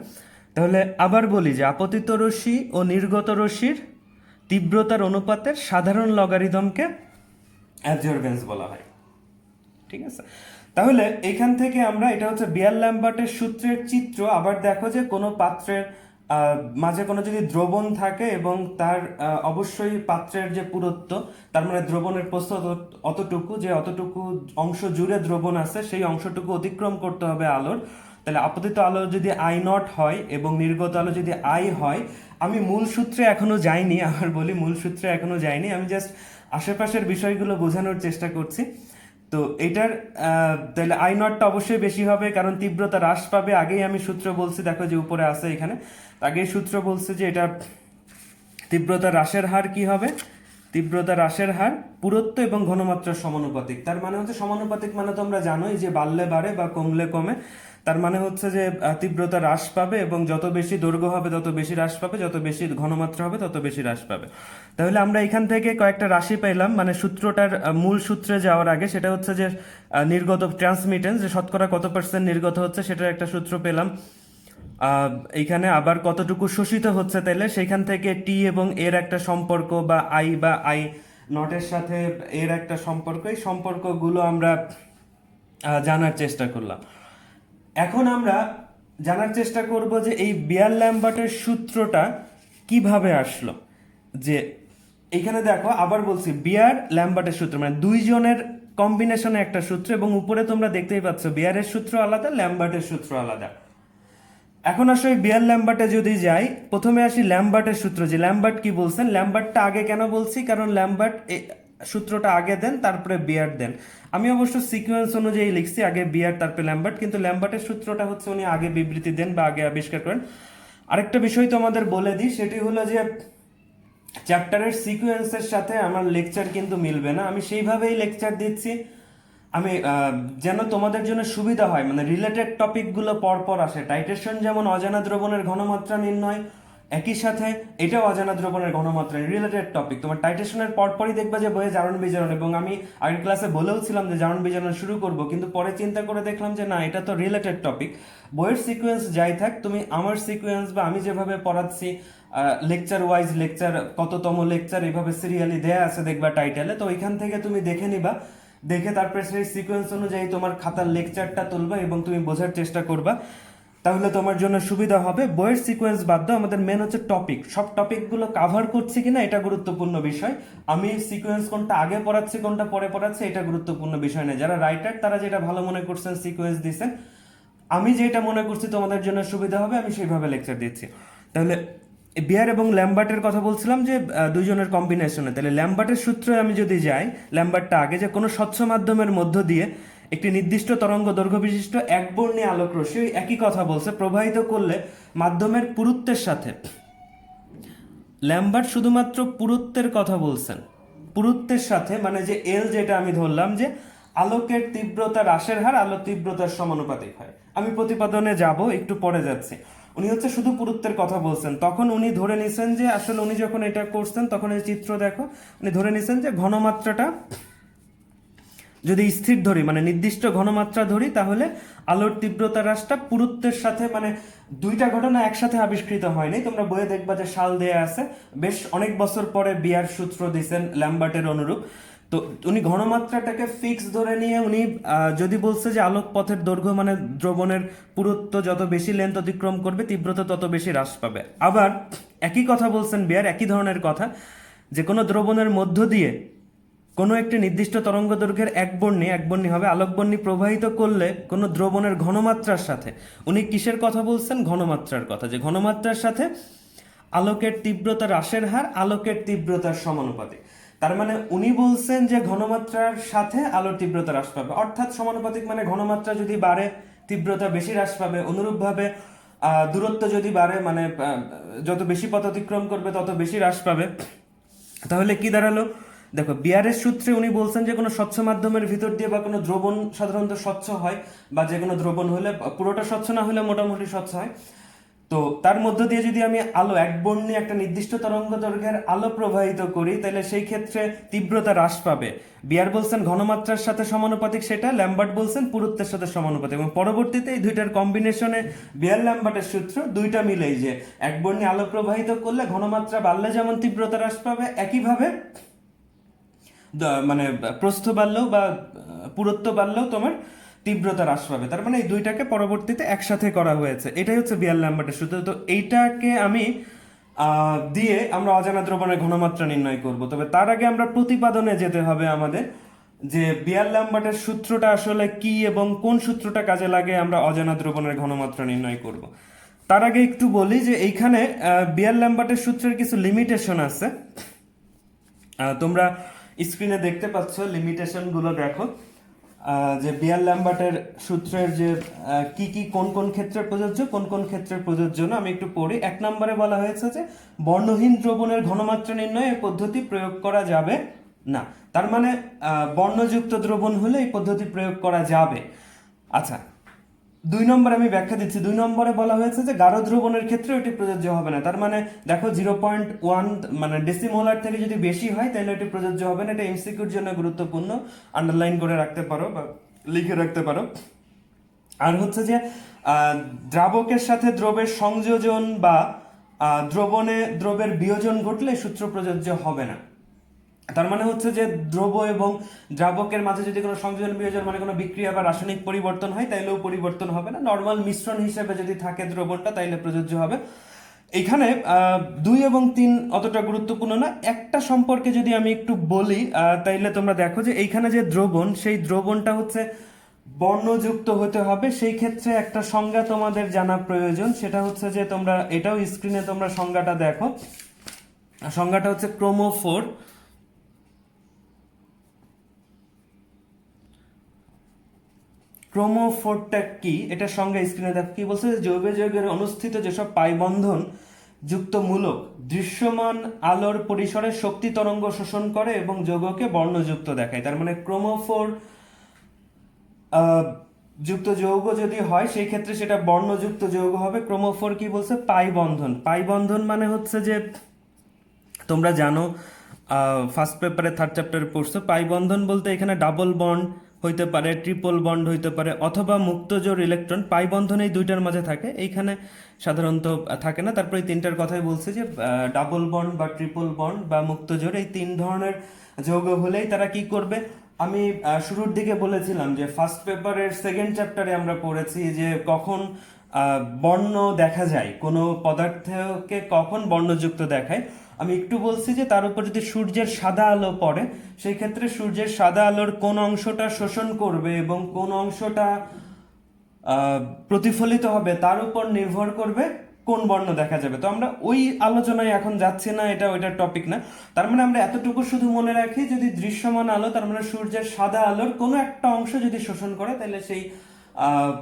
তাহলে আবার বলি যে আপতিত রশ্মি ও নির্গত রশ্মির তীব্রতার অনুপাতের সাধারণ লগারিদমকে অ্যাবজর্বেন্স বলা হয়। ঠিক আছে, তাহলে এখান থেকে আমরা, এটা হচ্ছে বিয়ার-ল্যাম্বার্টের সূত্রের চিত্র। আবার দেখো যে কোনো পাত্রের মাঝে কোনো যদি দ্রবণ থাকে এবং তার অবশ্যই পাত্রের যে পুরুত্ব, তার মানে দ্রবণের প্রস্থ অতটুকু, যে অতটুকু অংশ জুড়ে দ্রবণ আছে সেই অংশটুকু অতিক্রম করতে হবে আলোর। তাহলে আপতিত আলো যদি I0 হয় এবং নির্গত আলো যদি I হয়, আমি মূল সূত্রে এখনো যাইনি, আবার বলি মূল সূত্রে এখনো যাইনি, আমি জাস্ট আশেপাশের বিষয়গুলো বোঝানোর চেষ্টা করছি। তো এটার তাহলে I0টা অবশ্যই বেশি হবে, কারণ তীব্রতা হ্রাস পাবে। আগেই আমি সূত্র বলছি, দেখো যে উপরে আছে এখানে, আগেই সূত্র বলছে যে এটা তীব্রতা হ্রাসের হার কি হবে, তীব্রতা হ্রাসের হার পুরুত্ব এবং ঘনমাত্রার সমানুপাতিক। তার মানে হচ্ছে সমানুপাতিক মানে তোমরা জানোই যে বাড়লে বাড়ে বা কমলে কমে। তার মানে হচ্ছে যে তীব্রতা হ্রাস পাবে এবং যত বেশি দৈর্ঘ্য হবে তত বেশি হ্রাস পাবে, যত বেশি ঘনমাত্রা হবে তত বেশি হ্রাস পাবে। তাহলে আমরা এখান থেকে কয়েকটা রাশি পেলাম, মানে সূত্রটার মূল সূত্রে যাওয়ার আগে সেটা হচ্ছে যে নির্গত ট্রান্সমিটেন্স, যে শতকরা কত পার্সেন্ট নির্গত হচ্ছে সেটার একটা সূত্র পেলাম। এইখানে আবার কতটুকু শোষিত হচ্ছে, তাইলে সেখান থেকে টি এবং এর একটা সম্পর্ক, বা I/I0 এর সাথে এর একটা সম্পর্ক, এই সম্পর্কগুলো আমরা জানার চেষ্টা করলাম। এখন আমরা জানার চেষ্টা করব যে এই বিয়ার-ল্যাম্বার্টের সূত্রটা কিভাবে আসলো। যে এইখানে দেখো, আবার বলছি, বিয়ার-ল্যাম্বার্টের সূত্র মানে দুইজনের কম্বিনেশনে একটা সূত্র, এবং উপরে তোমরা দেখতেই পাচ্ছ বিয়ারের সূত্র আলাদা, ল্যাম্বার্টের সূত্র আলাদা। এখন আসলে বিয়ার-ল্যাম্বার্টে যদি যাই, প্রথমে আসি ল্যাম্বার্টের সূত্র, যে ল্যাম্বার্ট কি বলছেন। ল্যাম্বার্টটা আগে কেন বলছি, কারণ ল্যাম্বার্ট সূত্রটা আগে দেন, তারপরে বিয়ার দেন। আমি অবশ্য সিকোয়েন্স অনুযায়ী লিখছি, আগে বিয়ার তারপরে ল্যাম্বার্ট, কিন্তু ল্যাম্বার্টের সূত্রটা হচ্ছে উনি আগে বিবৃতি দেন বা আগে আবিষ্কার করেন। আরেকটা বিষয় তোমাদের বলে দিই, সেটি হলো যে চ্যাপ্টারের সিকোয়েন্সের সাথে আমার লেকচার কিন্তু মিলবে না, আমি সেইভাবেই লেকচার দিচ্ছি। আমি যেন তোমাদের জন্য সুবিধা হয়, মানে রিলেটেড টপিকগুলো পরপর আসে। টাইট্রেশন যেমন অজানা দ্রবণের ঘনমাত্রা নির্ণয়, একই সাথে এটাও অজানা দ্রবণের ঘনমাত্রা, রিলেটেড টপিক। তোমার টাইট্রেশনের পরপরই দেখবা যে বইয়ে জারণ বিজারণ, এবং আমি আগের ক্লাসে বলেও ছিলাম যে জারণ বিজারণ শুরু করব, কিন্তু পরে চিন্তা করে দেখলাম যে না, এটা তো রিলেটেড টপিক। বইয়ের সিকোয়েন্স যাই থাক, তুমি আমার সিকোয়েন্স বা আমি যেভাবে পড়াচ্ছি লেকচার ওয়াইজ, লেকচার কততম লেকচার এইভাবে সিরিয়ালি দেয়া আছে দেখবা টাইটেলে, তো ওইখান থেকে তুমি দেখে নিবা, দেখে তারপরে সেই সিকোয়েন্স অনুযায়ী তোমার খাতার লেকচারটা তুলবা এবং তুমি বোঝার চেষ্টা করবা, তাহলে তোমার জন্য সুবিধা হবে। বইয়ের সিকোয়েন্স বাদ দাও, আমাদের মেন হচ্ছে টপিক, সব টপিকগুলো কাভার করছি কিনা এটা গুরুত্বপূর্ণ বিষয়। আমি সিকোয়েন্স কোনটা আগে পড়াচ্ছি কোনটা পরে পড়াচ্ছি এটা গুরুত্বপূর্ণ বিষয় না। যারা রাইটার তারা যেটা ভালো মনে করছেন সিকোয়েন্স দিচ্ছেন, আমি যেটা মনে করছি তোমাদের জন্য সুবিধা হবে আমি সেইভাবে লেকচার দিচ্ছি। তাহলে বিয়ার এবং ল্যাম্বার্টের কথা বলছিলাম যে দুইজনের কম্বিনেশনে, তাহলে ল্যাম্বার্টের সূত্রে আমি যদি যাই, ল্যাম্বার্টটা আগে, যে কোনো স্বচ্ছ মাধ্যমের মধ্য দিয়ে একটি নির্দিষ্ট তরঙ্গ দৈর্ঘ্য বিশিষ্ট একবর্ণী আলোক রশ্মি, ওই একই কথা বলছে, প্রবাহিত করলে মাধ্যমের পুরুত্বের সাথে, ল্যাম্বার্ট শুধুমাত্র পুরুত্বের কথা বলছেন, পুরুত্বের সাথে মানে যে এল যেটা আমি ধরলাম যে আলোকের তীব্রতা হ্রাসের হার আলোক তীব্রতার সমানুপাতিক হয়। আমি প্রতিপাদনে যাব, একটু পরে যাচ্ছি। উনি হচ্ছে শুধু পুরুত্বের কথা বলছেন, তখন উনি ধরে নিছেন যে আসলে উনি যখন এটা করছেন তখন এই চিত্র দেখো, উনি ধরে নিছেন যে ঘনমাত্রাটা যদি স্থির ধরি মানে নির্দিষ্ট ঘনমাত্রা ধরি, তাহলে আলোর তীব্রতা হ্রাসটা পুরুত্বের সাথে, মানে দুইটা ঘটনা একসাথে আবিষ্কৃত হয়নি, তোমরা বইয়ে দেখবা যে সাল দেয়া আছে, বেশ অনেক বছর পরে বিয়ার সূত্র দিয়েছেন ল্যাম্বার্টের অনুরূপ। তো উনি ঘনমাত্রাটাকে ফিক্স ধরে নিয়ে উনি যদি বলছে যে আলোক পথের দৈর্ঘ্য মানে দ্রবণের পুরুত্ব যত বেশি লেন্থ অতিক্রম করবে তীব্রতা তত বেশি হ্রাস পাবে। আবার একই কথা বলছেন বিয়ার, একই ধরনের কথা, যে কোনো দ্রবণের মধ্য দিয়ে কোনো একটি নির্দিষ্ট তরঙ্গ দৈর্ঘ্যের একবর্ণী হবে আলোকবর্ণী প্রবাহিত করলে কোনো দ্রবণের ঘনমাত্রার সাথে, উনি কিসের কথা বলছেন? ঘনমাত্রার কথা, যে ঘনমাত্রার সাথে আলোকের তীব্রতা হ্রাসের হার আলোকের তীব্রতার সমানুপাতিক। তার মানে উনি বলছেন যে ঘনমাত্রার সাথে আলোর তীব্রতা হ্রাস পাবে, অর্থাৎ সমানুপাতিক মানে ঘনমাত্রা যদি বাড়ে তীব্রতা বেশি হ্রাস পাবে, অনুরূপভাবে দূরত্ব যদি বাড়ে মানে যত বেশি পথ অতিক্রম করবে তত বেশি হ্রাস পাবে। তাহলে কি দাঁড়ালো? দেখো, বিয়ারের সূত্রে উনি বলছেন যে কোনো স্বচ্ছ মাধ্যমের ভিতর দিয়ে বা কোনো দ্রবণ সাধারণত স্বচ্ছ হয়, বা যে কোনো দ্রবণ হলে পুরোটা স্বচ্ছ না হলে মোটামুটি স্বচ্ছ হয়। তো তার মধ্য দিয়ে যদি আমি আলো একবর্ণী একটা নির্দিষ্ট তরঙ্গ দৈর্ঘ্যের আলো প্রবাহিত করি, তাহলে সেই ক্ষেত্রে তীব্রতা হ্রাস পাবে। বিয়ার বলছেন ঘনমাত্রার সাথে সমানুপাতিক, সেটা ল্যাম্বার্ট বলছেন পুরুত্বের সাথে সমানুপাতিক, এবং পরবর্তীতে এই দুইটার কম্বিনেশনে বিয়ার ল্যাম্বার্টের সূত্র দুইটা মিলেই যে একবর্ণী আলো প্রবাহিত করলে ঘনমাত্রা বাড়লে যেমন তীব্রতা হ্রাস পাবে, একইভাবে মানে প্রস্থ বাড়লেও বা পুরুত্ব বাড়লেও তোমার তীব্রতা হ্রাস পাবে। তার মানে এই দুইটাকে পরবর্তীতে একসাথে করা হয়েছে, এটাই হচ্ছে বিয়ার ল্যাম্বার্টের সূত্র। তো এইটাকে আমি দিয়ে আমরা অজানা দ্রবণের ঘনমাত্রা নির্ণয় করব। তবে তার আগে আমরা প্রতিপাদনে যেতে হবে আমাদের, যে বিয়ার ল্যাম্বার্টের সূত্রটা আসলে কি এবং কোন সূত্রটা কাজে লাগে আমরা অজানা দ্রবণের ঘনমাত্রা নির্ণয় করব। তার আগে একটু বলি যে এইখানে বিয়ার ল্যাম্বার্টের সূত্রের কিছু লিমিটেশন আছে, তোমরা স্ক্রিনে দেখতে পাচ্ছ লিমিটেশনগুলো দেখো, যে বিয়ার ল্যাম্বার্টের সূত্রের যে কি কি কোন কোন ক্ষেত্রে প্রযোজ্য কোন কোন ক্ষেত্রে প্রযোজ্য না, আমি একটু পড়ি। 1 নম্বরে বলা হয়েছে যে বর্ণহীন দ্রবণের ঘনমাত্রা নির্ণয়ে এই পদ্ধতি প্রয়োগ করা যাবে না। তার মানে বর্ণযুক্ত দ্রবণ হলে এই পদ্ধতি প্রয়োগ করা যাবে। আচ্ছা, 2 নম্বরে আমি ব্যাখ্যা দিচ্ছি। 2 নম্বরে বলা হয়েছে যে গাঢ় দ্রবণের ক্ষেত্রে এটি প্রযোজ্য হবে না। তার মানে দেখো 0.1 মানে ডেসিমোলার থেকে যদি বেশি হয় তাহলে এটি প্রযোজ্য হবে না। এটা এমসিকিউর জন্য গুরুত্বপূর্ণ, আন্ডারলাইন করে রাখতে পারো বা লিখে রাখতে পারো। আর হচ্ছে যে দ্রাবকের সাথে দ্রবের সংযোজন বা দ্রবের বিয়োজন ঘটলে সূত্র প্রযোজ্য হবে না। তার মানে হচ্ছে যে দ্রব এবং দ্রাবকের মাঝে যদি কোনো সংযোজন বিয়োজন মানে কোনো বিক্রিয়া বা রাসায়নিক পরিবর্তন হয় তাইলেও পরিবর্তন হবে না। নর্মাল মিশ্রণ হিসেবে যদি থাকে দ্রবণটা তাইলে প্রযোজ্য হবে। এখানে 2 এবং 3 অতটা গুরুত্বপূর্ণ না। একটা সম্পর্কে যদি আমি একটু বলি তাইলে তোমরা দেখো যে এইখানে যে দ্রবণ, সেই দ্রবণটা হচ্ছে বর্ণযুক্ত হতে হবে। সেই ক্ষেত্রে একটা সংজ্ঞা তোমাদের জানা প্রয়োজন, সেটা হচ্ছে যে তোমরা এটাও স্ক্রিনে তোমরা সংজ্ঞাটা দেখো। সংজ্ঞাটা হচ্ছে ক্রোমোফোর। ক্রোমোফোরটা কি, এটা সংজ্ঞা স্ক্রিনে দেখ কি বলছে, জৈব যৌগের অনুস্থিত যেসব পাইবন্ধন যুক্ত মূলক দৃশ্যমান আলোর পরিসরে শক্তি তরঙ্গ শোষণ করে এবং যৌগকে বর্ণযুক্ত দেখায়। তার মানে ক্রোমোফোর যুক্ত যৌগ যদি হয় সেই ক্ষেত্রে সেটা বর্ণযুক্ত যৌগ হবে। ক্রোমোফোর কি বলছে? পাইবন্ধন। পাইবন্ধন মানে হচ্ছে যে তোমরা জানো ফার্স্ট পেপারে 3rd চ্যাপ্টারে পড়ছো, পাইবন্ধন বলতে এখানে ডাবল বন্ড হইতে পারে, ট্রিপল বন্ড হইতে পারে, অথবা মুক্তজোড় ইলেকট্রন। পাইবন্ধন এই দুইটার মাঝে থাকে, এইখানে সাধারণত থাকে না। তারপরে এই 3টার কথাই বলছে যে ডাবল বন্ড বা ট্রিপল বন্ড বা মুক্তজোড়, এই 3 ধরনের যৌগ হলেই তারা কি করবে। আমি শুরুর দিকে বলেছিলাম যে ফার্স্ট পেপারের 2nd চ্যাপ্টারে আমরা পড়েছি যে কখন বর্ণ দেখা যায়, কোনো পদার্থকে কখন বর্ণযুক্ত দেখায়। আমি একটু বলছি যে তার উপর যদি সূর্যের সাদা আলো পড়ে সেই ক্ষেত্রে সূর্যের সাদা আলোর কোন অংশটা শোষণ করবে এবং কোন অংশটা প্রতিফলিত হবে তার উপর নির্ভর করবে কোন বর্ণ দেখা যাবে। তো আমরা ওই আলোচনায় এখন যাচ্ছি না, এটা ওইটার টপিক না। তার মানে আমরা এতটুকু শুধু মনে রাখি, যদি দৃশ্যমান আলো, তার মানে সূর্যের সাদা আলোর কোনো একটা অংশ যদি শোষণ করে, তাহলে সেই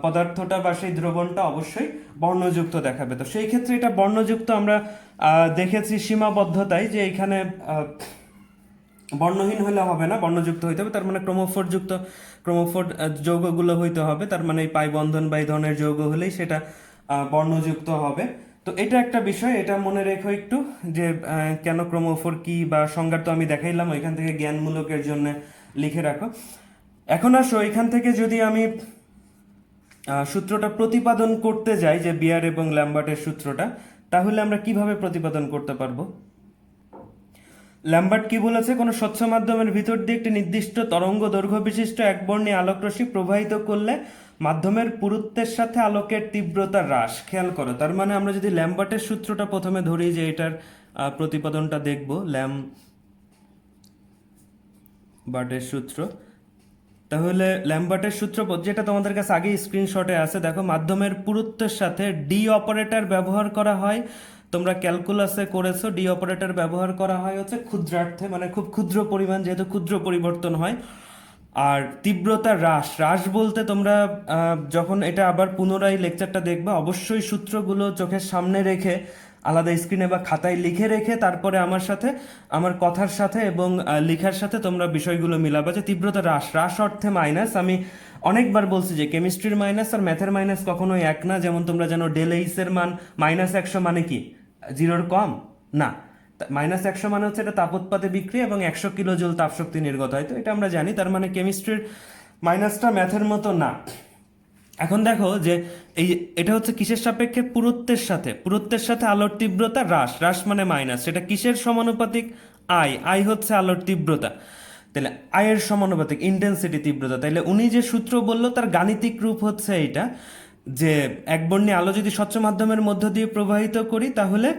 পদার্থটা বা সেই দ্রবণটা অবশ্যই বর্ণযুক্ত দেখাবে। তো সেই ক্ষেত্রে এটা বর্ণযুক্ত আমরা দেখেছি সীমাবদ্ধতায়, যে এখানে বর্ণহীন হলে হবে না, বর্ণযুক্ত হইতে হবে। তার মানে ক্রোমোফোর যৌগগুলো হইতে হবে। তার মানে এই পাই বন্ধন বা এই ধরনের যৌগ হলেই সেটা বর্ণযুক্ত হবে। তো এটা একটা বিষয়, এটা মনে রেখো একটু, যে কেন ক্রোমোফোর কি বা সংজ্ঞা তো আমি দেখাইলাম, ওইখান থেকে জ্ঞানমূলকের জন্য লিখে রাখো। এখন আসো এখান থেকে যদি আমি সূত্রটা প্রতিপাদন করতে যাই, যে বিয়ার এবং ল্যাম্বার্টের সূত্রটা, তাহলে আমরা কিভাবে প্রতিপাদন করতে পারবো? ল্যাম্বার্ট কি বলেছে? কোনো স্বচ্ছ মাধ্যমের ভিতর দিয়ে একটি নির্দিষ্ট তরঙ্গ দৈর্ঘ্য বিশিষ্ট একবর্ণী আলোকরশ্মি প্রবাহিত করলে মাধ্যমের পুরুত্বের সাথে আলোকের তীব্রতা হ্রাস। খেয়াল করো, তার মানে আমরা যদি ল্যাম্বার্টের সূত্রটা প্রথমে ধরি, যে এটার প্রতিপাদনটা দেখব, ল্যাম্বার্টের সূত্র। তাহলে ল্যাম্বার্টের সূত্র যেটা তোমাদের কাছে আগে স্ক্রিনশটে আছে, দেখো, মাধ্যমের পুরুত্বের সাথে ডি অপারেটর ব্যবহার করা হয়। তোমরা ক্যালকুলাসে করেছো, ডি অপারেটর ব্যবহার করা হয় হচ্ছে ক্ষুদ্রার্থে, মানে খুব ক্ষুদ্র পরিমাণ, যেহেতু ক্ষুদ্র পরিবর্তন হয়। আর তীব্রতা হ্রাস বলতে তোমরা যখন এটা আবার পুনরায় লেকচারটা দেখবা, অবশ্যই সূত্রগুলো চোখের সামনে রেখে আলাদা স্ক্রিনে বা খাতায় লিখে রেখে তারপরে আমার কথার সাথে এবং লেখার সাথে তোমরা বিষয়গুলো মিলাবা। যে তীব্রতা হ্রাস অর্থে মাইনাস, আমি অনেকবার বলছি যে কেমিস্ট্রির মাইনাস আর ম্যাথের মাইনাস কখনোই এক না। যেমন তোমরা জানো ΔH এর মান -100 মানে কি 0-র কম না, -100 মানে হচ্ছে এটা তাপোৎপাতে বিক্রিয়া এবং 100 কিলো জুল তাপশক্তি নির্গত হয়। তো এটা আমরা জানি, তার মানে কেমিস্ট্রির মাইনাসটা ম্যাথের মতো না। এখন দেখো যে এটা হচ্ছে কিসের সাপেক্ষে? পুরুত্বের সাথে আলোর তীব্রতা হ্রাস মানে মাইনাস। সেটা কিসের সমানুপাতিক? আই হচ্ছে আলোর তীব্রতা, তাহলে আয়ের সমানুপাতিক ইন্টেন্সিটি তীব্রতা। তাইলে উনি যে সূত্র বললো তার গাণিতিক রূপ হচ্ছে এইটা, যে একবর্ণী আলো যদি স্বচ্ছ মাধ্যমের মধ্য দিয়ে প্রবাহিত করি, তাহলে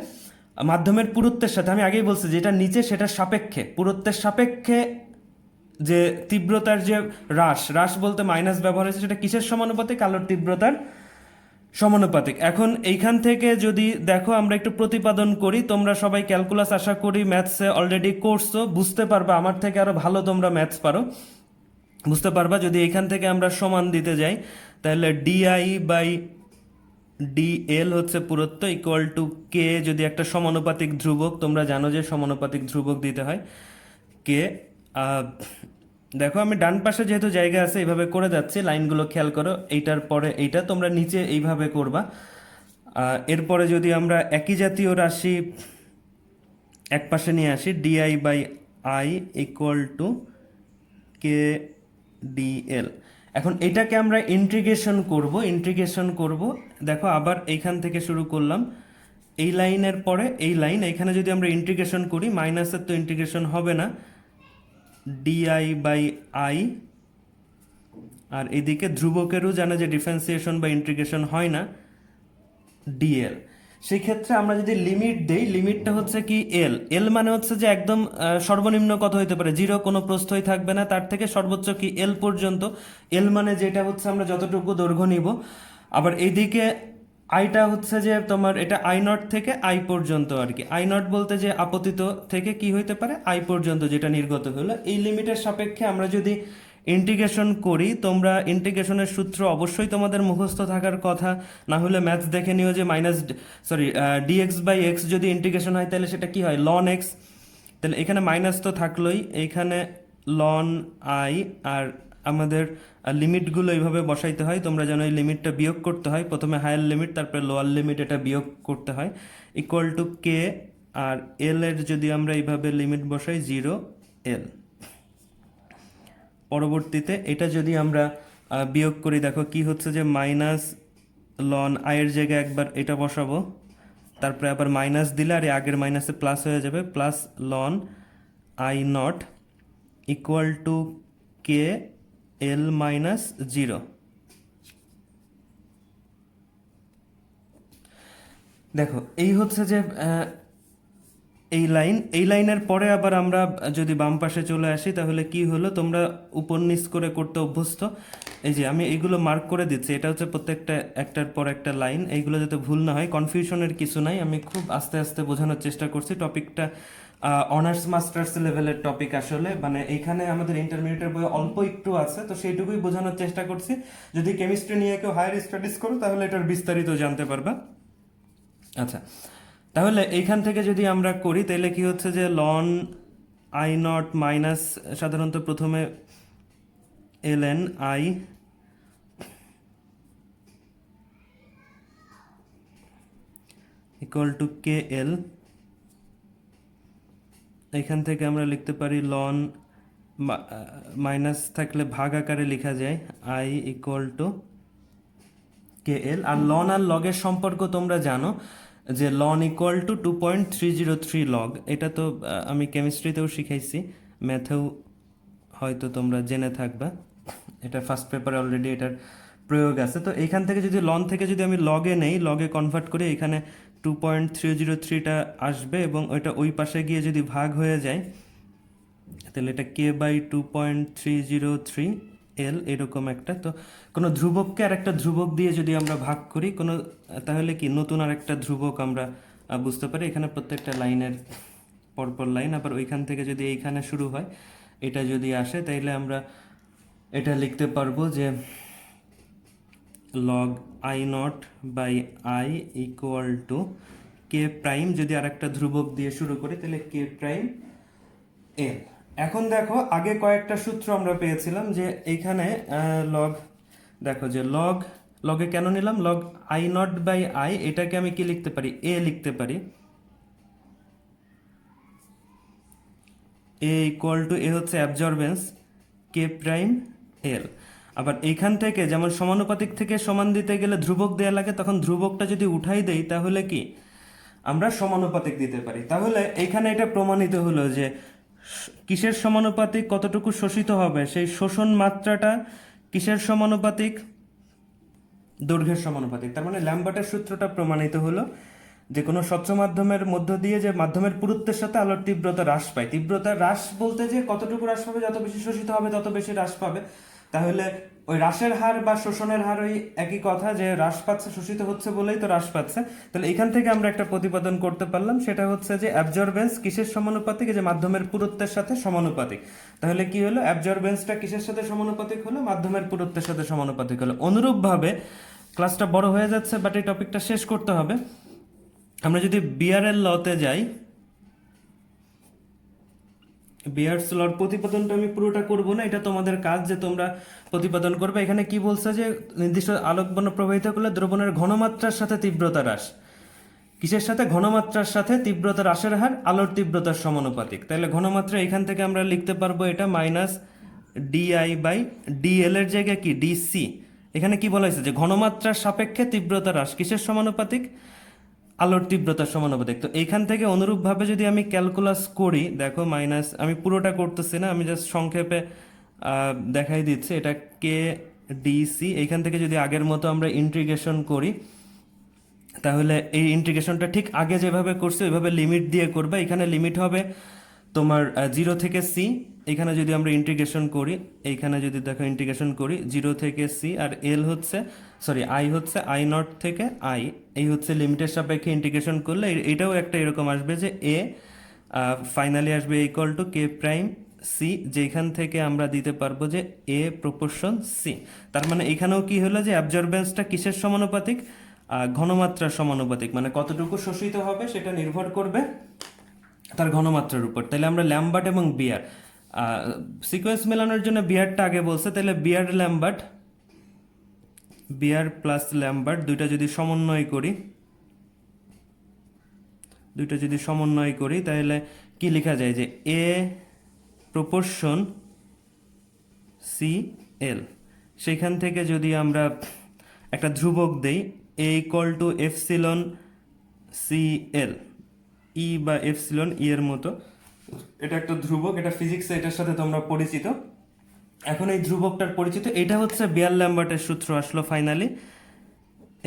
মাধ্যমের পুরুত্বের সাথে, আমি আগেই বলছি যেটা নিচে সেটার সাপেক্ষে, পুরুত্বের সাপেক্ষে যে তীব্রতার যে হ্রাস বলতে মাইনাস ব্যবহার হয়েছে, সেটা কিসের সমানুপাতিক? আলোর তীব্রতার সমানুপাতিক। এখন এইখান থেকে যদি দেখো আমরা একটু প্রতিপাদন করি, তোমরা সবাই ক্যালকুলাস আশা করি ম্যাথসে অলরেডি করছো, বুঝতে পারবা, আমার থেকে আরো ভালো তোমরা ম্যাথস পারো, বুঝতে পারবা। যদি এখান থেকে আমরা সমান দিতে যাই, তাহলে DI/DL হচ্ছে পুরুত্ব ইকুয়াল টু কে, যদি একটা সমানুপাতিক ধ্রুবক, তোমরা জানো যে সমানুপাতিক ধ্রুবক দিতে হয় কে। দেখো আমি ডান পাশে যেহেতু জায়গা আছে এইভাবে করে যাচ্ছি, লাইনগুলো খেয়াল করো, এইটার পরে এইটা, তোমরা নিচে এইভাবে করবা। এরপরে যদি আমরা একই জাতীয় রাশি এক পাশে নিয়ে আসি, DI/I ইকুয়াল টু KDL। এখন এটাকে আমরা ইন্টিগ্রেশন করব। দেখো আবার এইখান থেকে শুরু করলাম, এই লাইনের পরে এই লাইন, এখানে যদি আমরা ইন্টিগ্রেশন করি, মাইনাসের তো ইন্টিগ্রেশন হবে না, DI/I, আর এদিকে ধ্রুবকেরও জানা যে ডিফারেন্সিয়েশন বা ইন্টিগ্রেশন হয় না, DL। সেই ক্ষেত্রে আমরা যদি লিমিট দেই, লিমিটটা হচ্ছে কি এল মানে হচ্ছে যে একদম সর্বনিম্ন কত হইতে পারে, 0, কোনো প্রস্থই থাকবে না, তার থেকে সর্বোচ্চ কি এল পর্যন্ত। এল মানে যেটা হচ্ছে আমরা যতটুকু দৈর্ঘ্য নিব। আবার এইদিকে আইটা হচ্ছে যে তোমার এটা I0 থেকে আই পর্যন্ত আর কি। I0 বলতে যে আপতিত থেকে কি হইতে পারে, আই পর্যন্ত যেটা নির্গত হলো। এই লিমিটের সাপেক্ষে আমরা যদি ইন্টিগ্রেশন করি, তোমরা ইন্টিগ্রেশনের সূত্র অবশ্যই তোমাদের মুখস্থ থাকার কথা, না হলে ম্যাথস দেখে নিও যে dx/x যদি ইন্টিগ্রেশন হয় তাহলে সেটা কি হয়, ln x। তাহলে এখানে মাইনাস তো থাকলোই, এইখানে ln i, আর আমাদের লিমিটগুলো এইভাবে বসাইতে হয়। তোমরা জানো এই লিমিটটা বিয়োগ করতে হয়, প্রথমে হায়ার লিমিট তারপরে লোয়ার লিমিট, এটা বিয়োগ করতে হয়, ইকুয়াল টু কে। আর এল এর যদি আমরা এইভাবে লিমিট বসাই 0L। পরবর্তীতে এটা যদি আমরা বিয়োগ করি, দেখো কি হচ্ছে যে মাইনাস ln i এর জায়গায় একবার এটা বসাবো, তারপরে আবার মাইনাস দিলে আর আগের মাইনাসে প্লাস হয়ে যাবে, plus ln I0 equal to K L minus 0। দেখো এই হচ্ছে যে এই লাইনের পরে আবার আমরা যদি বাম পাশে চলে আসি, তাহলে কি হলো, তোমরা উপর নিচ করে করতে অভ্যস্ত, এই যে আমি এইগুলো মার্ক করে দিচ্ছি, এটা হচ্ছে প্রত্যেকটা একটার পর একটা লাইন, এইগুলো যাতে ভুল না হয়, কনফিউশনের কিছু নাই, আমি খুব আস্তে আস্তে বোঝানোর চেষ্টা করছি। টপিকটা অনার্স মাস্টার্স লেভেলের টপিক আসলে, মানে এইখানে আমাদের ইন্টারমিডিয়েটের বই অল্প একটু আছে, তো সেইটুকুই বোঝানোর চেষ্টা করছি। যদি কেমিস্ট্রি নিয়ে কেউ হায়ার স্টাডিজ করো তাহলে এটার বিস্তারিত জানতে পারবা। আচ্ছা, তাহলে এইখান থেকে যদি আমরা করি তাহলে কি হচ্ছে যে লন আই নট মাইনাস, সাধারণত প্রথমে L N I equal to K এল, এখান থেকে আমরা লিখতে পারি লন, মাইনাস থাকলে ভাগ আকারে লেখা যায় I equal to K L. আর লন আর লগের সম্পর্ক তোমরা জানো যে লন ইকুয়াল টু 2.303 লগ, এটা তো আমি কেমিস্ট্রিতেও শিখাইছি, ম্যাথেও হয়তো তোমরা জেনে থাকবা, এটা ফার্স্ট পেপারে অলরেডি এটার প্রয়োগ আছে। তো এইখান থেকে যদি লন থেকে যদি আমি লগে নেই, লগে কনভার্ট করি, এখানে 2.303টা আসবে এবং ওইটা ওই পাশে গিয়ে যদি ভাগ হয়ে যায় তাহলে এটা কে বাই 2.303 এল এরকম একটা। তো কোনো ধ্রুবককে আর একটা ধ্রুবক দিয়ে যদি আমরা ভাগ করি কোনো, তাহলে কি নতুন আর একটা ধ্রুবক আমরা বুঝতে পারি। এখানে প্রত্যেকটা লাইনের পরপর লাইন, আবার ওইখান থেকে যদি এইখানে শুরু হয় এটা যদি আসে তাইলে আমরা এটা লিখতে পারবো যে log I naught by I equal to K prime, যদি আর একটা ধ্রুবক দিয়ে শুরু করি তাহলে কে প্রাইম এল। এখন দেখো আগে কয়েকটা সূত্র আমরা পেয়েছিলাম যে এইখানে লগ, দেখো যে লগে কেন নিলাম, log I naught by I, এটাকে আমি কি লিখতে পারি, এ লিখতে পারি, এ ইকুয়াল টু এ হচ্ছে অ্যাবজর্বেন্স কে প্রাইম এল। আবার এইখান থেকে যেমন সমানুপাতিক থেকে সমান দিতে গেলে ধ্রুবক দেয়া লাগে, তখন ধ্রুবকটা যদি উঠাই দেই তাহলে কি আমরা সমানুপাতিক দিতে পারি। তাহলে এইখানে এটা প্রমাণিত হলো যে কিসের সমানুপাতিক, কতটুকু শোষিত হবে, সেই শোষণ মাত্রাটা কিসের সমানুপাতিক, দৈর্ঘ্যের সমানুপাতিক। তার মানে ল্যাম্বার্টের সূত্রটা প্রমাণিত হলো যে কোনো স্বচ্ছ মাধ্যমের মধ্য দিয়ে যে মাধ্যমের পুরুত্বের সাথে আলোর তীব্রতা হ্রাস পায়, তীব্রতা হ্রাস বলতে যে কতটুকু হ্রাস পাবে, যত বেশি শোষিত হবে তত বেশি হ্রাস পাবে। তাহলে ওই হ্রাসের হার বা শোষণের হার ওই একই কথা, যে হ্রাস পাচ্ছে, শোষিত হচ্ছে বলেই তো হ্রাস পাচ্ছে। তাহলে এখান থেকে আমরা একটা প্রতিপাদন করতে পারলাম, সেটা হচ্ছে যে অ্যাবজর্বেন্স কিসের সমানুপাতিক, যে মাধ্যমের পুরুত্বের সাথে সমানুপাতিক। তাহলে কি হলো, অ্যাবজর্বেন্সটা কিসের সাথে সমানুপাতিক হলো, মাধ্যমের পুরুত্বের সাথে সমানুপাতিক হলো। অনুরূপভাবে ক্লাসটা বড় হয়ে যাচ্ছে, বাট এই টপিকটা শেষ করতে হবে। আমরা যদি বিয়ারের লতে যাই, বিয়ার্স লর প্রতিপাদনটা আমি পুরোটা করব না, এটা তোমাদের কাজ যে তোমরা প্রতিপাদন করবে। এখানে কি বলছে যে নির্দিষ্ট আলোকবর্ণ প্রবাহিত করলে দ্রবণের ঘনমাত্রার সাথে তীব্রতা হ্রাস, কিসের সাথে, ঘনমাত্রার সাথে তীব্রতা হ্রাসের হার আলোর তীব্রতার সমানুপাতিক। তাহলে ঘনমাত্রা এখান থেকে আমরা লিখতে পারবো এটা মাইনাস ডিআই বাই ডিএল এর জায়গায় কি ডিসি। এখানে কি বলা হয়েছে যে ঘনমাত্রার সাপেক্ষে তীব্রতা হ্রাস কিসের সমানুপাতিক, আলোর তীব্রতার সমানুপাতিক। তো এইখান থেকে অনুরূপভাবে যদি আমি ক্যালকুলাস করি, দেখো মাইনাস, আমি পুরোটা করতেছি না, আমি জাস্ট সংক্ষেপে দেখাই দিচ্ছি, এটা কে ডিসি। এইখান থেকে যদি আগের মতো আমরা ইন্টিগ্রেশন করি তাহলে এই ইন্টিগ্রেশনটা ঠিক আগে যেভাবে করছে ওইভাবে লিমিট দিয়ে করবে। এখানে লিমিট হবে তোমার 0 থেকে সি। এখানে যদি আমরা ইন্টিগ্রেশন করি, এইখানে যদি দেখো ইন্টিগ্রেশন করি 0 থেকে সি, আর এল হচ্ছে, সরি আই হচ্ছে আই নট থেকে আই, এই হচ্ছে লিমিটের সাপেক্ষে ইন্টিগ্রেশন করলে এটাও একটা এরকম আসবে যে এ ফাইনালি আসবে equal to K prime C, যেখান থেকে আমরা দিতে পারবো যে এ প্রপোর্শন সি। তার মানে এখানেও কি হলো যে অ্যাবজর্বেন্সটা কিসের সমানুপাতিক, ঘনমাত্রার সমানুপাতিক, মানে কতটুকু শোষিত হবে সেটা নির্ভর করবে তার ঘনমাত্রার উপর। তাহলে আমরা ল্যাম্বার্ট এবং বিয়ার সিকোয়েন্স মেলানোর জন্য বিয়ারটা আগে বলছে, তাহলে বিয়ার ল্যাম্বার্ট, বিয়ার প্লাস ল্যাম্বার্ট দুইটা যদি সমন্বয় করি তাহলে কি লেখা যায় যে এ প্রপোর্শন সি এল। সেইখান থেকে যদি আমরা একটা ধ্রুবক দেই A equal to epsilon C L, E বা এফসিলন ই এর মতো, এটা একটা ধ্রুবক, এটা ফিজিক্সে এটার সাথে তোমরা পরিচিত। এখন এই ধ্রুবকটার পরিচিত, এটা হচ্ছে বিয়ার ল্যাম্বার্টের সূত্র আসলো ফাইনালি,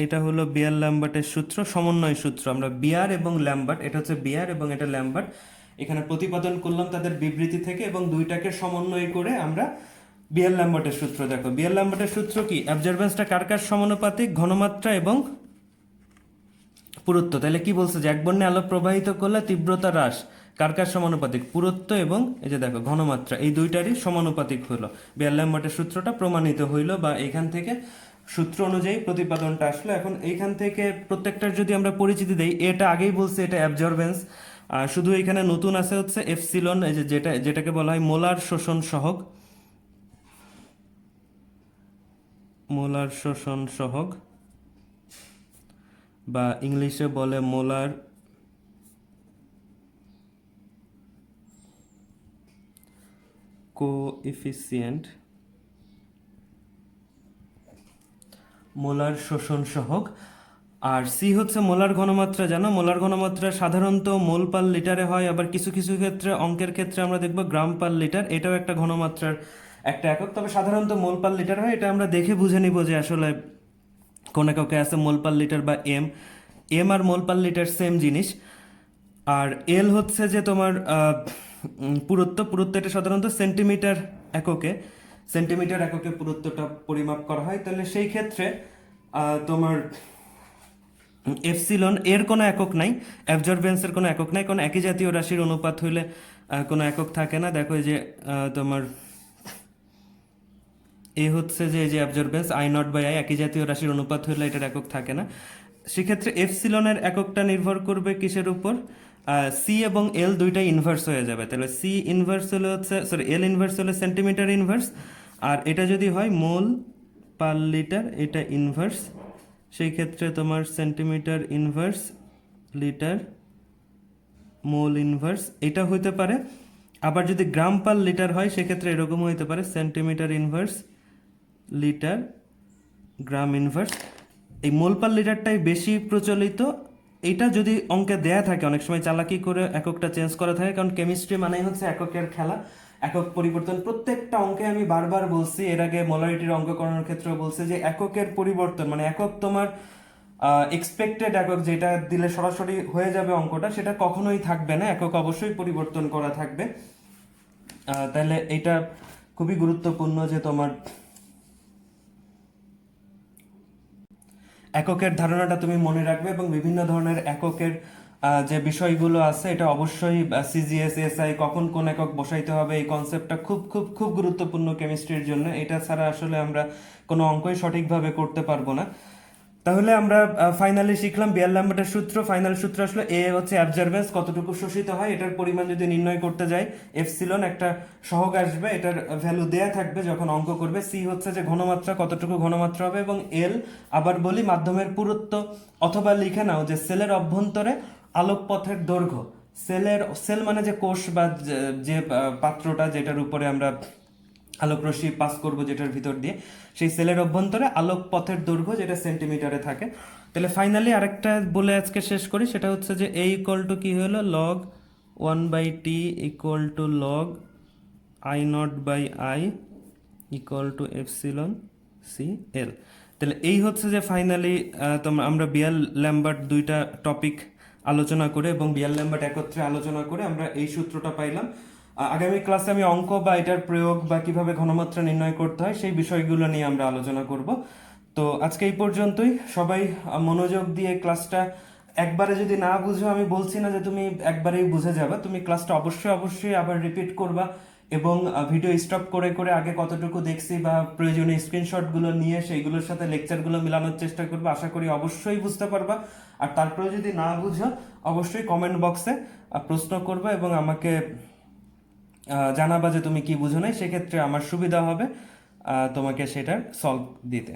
এটা হলো বিয়ার ল্যাম্বার্টের সূত্র, সমন্বয় সূত্র। আমরা বিয়ার এবং ল্যাম্বার্ট, এটা হচ্ছে বিয়ার এবং এটা ল্যাম্বার্ট, এখানে প্রতিপাদন করলাম তাদের বিবৃতি থেকে এবং দুইটাকে সমন্বয় করে আমরা বিএল ল্যাম্বার্টের সূত্র দেখো, বিএল ল্যাম্বার্টের সূত্র কি? অ্যাবজর্বেন্সটা কার কার সমানুপাতিক? ঘনমাত্রা এবং পুরুত্ব। তাহলে কি বলছে যে এক বর্ণে আলো প্রবাহিত করলে তীব্রতা হ্রাস কার কার সমানুপাতিক? পুরুত্ব এবং এই যে দেখো ঘনমাত্রা, এই দুইটারই সমানুপাতিক হলো। বিএল ল্যাম্বার্টের সূত্রটা প্রমাণিত হইলো, বা এখান থেকে সূত্র অনুযায়ী প্রতিপাদনটা আসলো। এখন এইখান থেকে প্রত্যেকটার যদি আমরা পরিচিতি দেই, এটা আগেই বলছে এটা অ্যাবজর্বেন্স, আর শুধু এখানে নতুন আছে হচ্ছে এফসিলন, এই যে যেটাকে বলা হয় মোলার শোষণ সহগ, মোলার শোষণ সহগ, বা ইংলিশে বলে মোলার কোএফিসিয়েন্ট, মোলার শোষণ সহগ। আর সি হচ্ছে মোলার ঘনমাত্রা। জানো মোলার ঘনমাত্রা সাধারণত মোল পার লিটারে হয়, আবার কিছু কিছু ক্ষেত্রে অঙ্কের ক্ষেত্রে আমরা দেখব গ্রাম পার লিটার, এটাও একটা ঘনমাত্রার একটা একক, তবে সাধারণত মোল পার লিটার হয়। এটা আমরা দেখে বুঝে নিব যে আসলে কোন এককে আছে মোল পার লিটার বা এম। এম আর মোল পার লিটার সেম জিনিস। আর এল হচ্ছে যে তোমার পুরুত্ব। পুরুত্ব এটা সাধারণত সেন্টিমিটার এককে, সেন্টিমিটার এককে পুরুত্বটা পরিমাপ করা হয়। তাহলে সেই ক্ষেত্রে তোমার এফসিলন এর কোনো একক নাই, অ্যাবজর্বেন্সের কোনো একক নাই, কারণ একই জাতীয় রাশির অনুপাত হইলে কোনো একক থাকে না। দেখো এই যে তোমার এ হচ্ছে যে এই যে absorbance I naught by I, একই জাতীয় রাশির অনুপাত হইলে এটার একক থাকে না। সেক্ষেত্রে এফসিলনের এককটা নির্ভর করবে কিসের উপর? সি এবং এল দুইটাই ইনভার্স হয়ে যাবে। তাহলে সি ইনভার্স হলে হচ্ছে, সরি এল ইনভার্স হলে সেন্টিমিটার ইনভার্স, আর এটা যদি হয় মোল পার লিটার, এটা ইনভার্স, সেই ক্ষেত্রে তোমার centimetre inverse litre mole inverse এটা হইতে পারে। আবার যদি গ্রাম পার লিটার হয় সেক্ষেত্রে এরকমও হইতে পারে, সেন্টিমিটার ইনভার্স লিটার গ্রাম ইনভার্স। এই মোল পার লিটারটাই বেশি প্রচলিত। এটা যদি অঙ্কে দেয়া থাকে, অনেক সময় চালাকি করে এককটা চেঞ্জ করা থাকে, কারণ কেমিস্ট্রি মানেই হচ্ছে এককের খেলা, একক পরিবর্তন। প্রত্যেকটা অঙ্কে আমি বারবার বলছি, এর আগে মোলারিটির অঙ্ক করানোর ক্ষেত্রেও বলছি যে এককের পরিবর্তন মানে একক তোমার এক্সপেক্টেড একক যেটা দিলে সরাসরি হয়ে যাবে অঙ্কটা, সেটা কখনোই থাকবে না, একক অবশ্যই পরিবর্তন করা থাকবে। তাহলে এটা খুবই গুরুত্বপূর্ণ যে তোমার এককের ধারণাটা তুমি মনে রাখবে, এবং বিভিন্ন ধরনের এককের যে বিষয়গুলো আছে এটা অবশ্যই সিজিএস এসআই কখন কোন একক বসাইতে হবে, এই কনসেপ্টটা খুব খুব খুব গুরুত্বপূর্ণ কেমিস্ট্রির জন্য। এটা ছাড়া আসলে আমরা কোনো অঙ্কই সঠিকভাবে করতে পারবো না। তাহলে আমরা ফাইনালি শিখলাম বিয়ার ল্যাম্বার্টের সূত্র। ফাইনাল সূত্র আসলে এ হচ্ছে অ্যাবজর্বেন্স, কতটুকু শোষিত হয় এটার পরিমাণ যদি নির্ণয় করতে যাই, এফসিলন একটা সহগ আসবে, এটার ভ্যালু দেয়া থাকবে যখন অঙ্ক করবে। সি হচ্ছে যে ঘনমাত্রা, কতটুকু ঘনমাত্রা হবে, এবং এল আবার বলি মাধ্যমের পুরুত্ব, অথবা লিখে নাও যে সেলের অভ্যন্তরে আলোকপথের দৈর্ঘ্য। সেল মানে যে কোষ বা যে পাত্রটা যেটার উপরে আমরা আলোকরশ্মি পাস করব যেটার ভিতর দিয়ে, সেই সেলের অভ্যন্তরে আলোক পথের দৈর্ঘ্য যেটা সেন্টিমিটারে থাকে। তাহলে ফাইনালি আরেকটা বলে আজকে শেষ করি, সেটা হচ্ছে যে এ ইকুয়াল টু কি হলো, log 1/t equal to log I naught by I equal to epsilon C L. তাহলে এই হচ্ছে যে ফাইনালি তোমরা আমরা বিয়ার ল্যাম্বার্ট দুইটা টপিক আলোচনা করে এবং বিয়ার ল্যাম্বার্ট একত্রে আলোচনা করে আমরা এই সূত্রটা পাইলাম। আগামী ক্লাসে আমি অঙ্ক বা এটার প্রয়োগ বা কিভাবে ঘনমাত্রা নির্ণয় করতে হয় সেই বিষয়গুলো নিয়ে আমরা আলোচনা করব। তো আজকে এই পর্যন্তই। সবাই মনোযোগ দিয়ে ক্লাসটা, একবারে যদি না বুঝো, আমি বলছি না যে তুমি একবারেই বুঝে যাবে, তুমি ক্লাসটা অবশ্যই অবশ্যই আবার রিপিট করবা, এবং ভিডিও স্টপ করে করে আগে কতটুকু দেখছি বা প্রয়োজনীয় স্ক্রিনশটগুলো নিয়ে সেইগুলোর সাথে লেকচারগুলো মেলানোর চেষ্টা করবে। আশা করি অবশ্যই বুঝতে পারবা। আর তারপরে যদি না বুঝো অবশ্যই কমেন্ট বক্সে প্রশ্ন করবে এবং আমাকে জানাবা যে তুমি কি বুঝো নাই, সেক্ষেত্রে আমার সুবিধা হবে তোমাকে সেটার সলভ দিতে।